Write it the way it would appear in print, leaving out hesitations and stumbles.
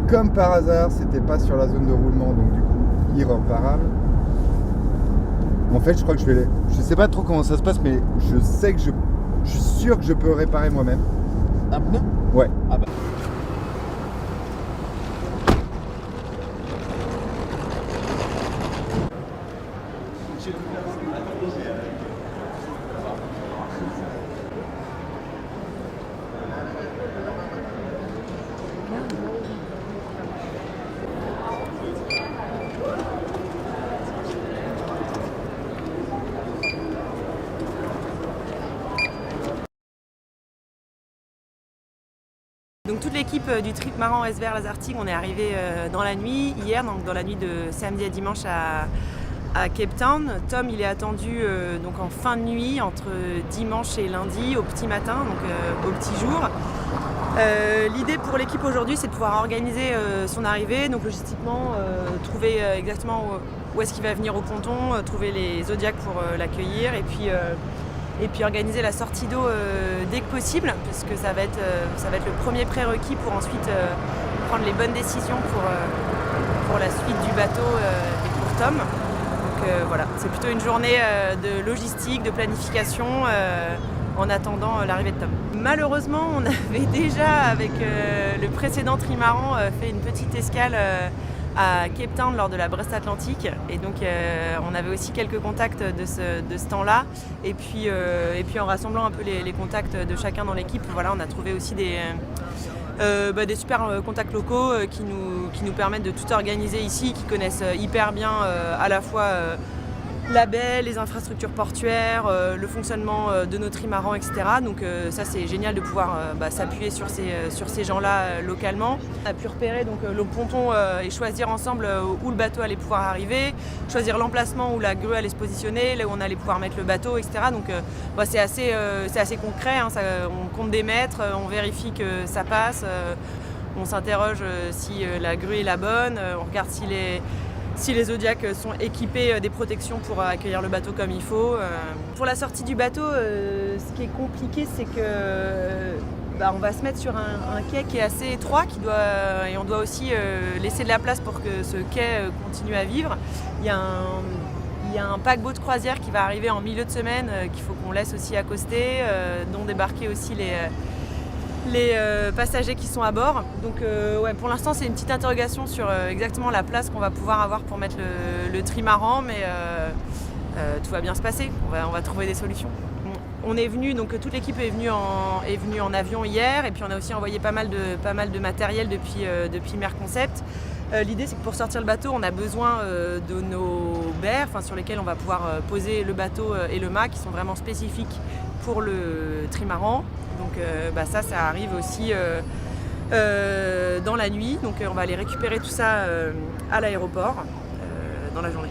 comme par hasard, c'était pas sur la zone de roulement, donc du coup, irréparable. En fait, je crois que je sais pas trop comment ça se passe, mais je sais que je suis sûr que je peux réparer moi-même. Un pneu? Ouais. Ah bah. Donc toute l'équipe du trimaran SVR Lazartigue, on est arrivé dans la nuit, hier, donc dans la nuit de samedi à dimanche à Cape Town. Tom, il est attendu donc en fin de nuit, entre dimanche et lundi, au petit matin, donc au petit jour. L'idée pour l'équipe aujourd'hui, c'est de pouvoir organiser son arrivée, donc logistiquement, trouver exactement où est-ce qu'il va venir au ponton, trouver les Zodiacs pour l'accueillir, et puis organiser la sortie d'eau dès que possible, puisque ça va être le premier prérequis pour ensuite prendre les bonnes décisions pour la suite du bateau et pour Tom. Donc voilà, c'est plutôt une journée de logistique, de planification en attendant l'arrivée de Tom. Malheureusement, on avait déjà, avec le précédent trimaran, fait une petite escale à Cape Town lors de la Brest Atlantique, et donc on avait aussi quelques contacts de ce temps-là, et puis en rassemblant un peu les contacts de chacun dans l'équipe, voilà, on a trouvé aussi des super contacts locaux qui nous permettent de tout organiser ici, qui connaissent hyper bien à la fois la baie, les infrastructures portuaires, le fonctionnement de nos trimarans, etc. Donc ça, c'est génial de pouvoir s'appuyer sur ces gens-là localement. On a pu repérer donc, le ponton et choisir ensemble où le bateau allait pouvoir arriver, choisir l'emplacement où la grue allait se positionner, là où on allait pouvoir mettre le bateau, etc. Donc c'est assez concret, hein, on compte des mètres, on vérifie que ça passe, on s'interroge si la grue est la bonne, on regarde si les Zodiacs sont équipés des protections pour accueillir le bateau comme il faut. Pour la sortie du bateau, ce qui est compliqué, c'est que on va se mettre sur un quai qui est assez étroit, et on doit aussi laisser de la place pour que ce quai continue à vivre. Il y a un paquebot de croisière qui va arriver en milieu de semaine, qu'il faut qu'on laisse aussi accoster, dont débarquer aussi les passagers qui sont à bord. Donc pour l'instant, c'est une petite interrogation sur exactement la place qu'on va pouvoir avoir pour mettre le trimaran, mais tout va bien se passer, on va trouver des solutions. On est venu, donc toute l'équipe est venue en avion hier, et puis on a aussi envoyé pas mal de matériel depuis Merconcept. L'idée, c'est que pour sortir le bateau, on a besoin de nos berres, sur lesquelles on va pouvoir poser le bateau et le mât, qui sont vraiment spécifiques pour le trimaran. Donc ça arrive aussi dans la nuit, donc on va aller récupérer tout ça à l'aéroport dans la journée.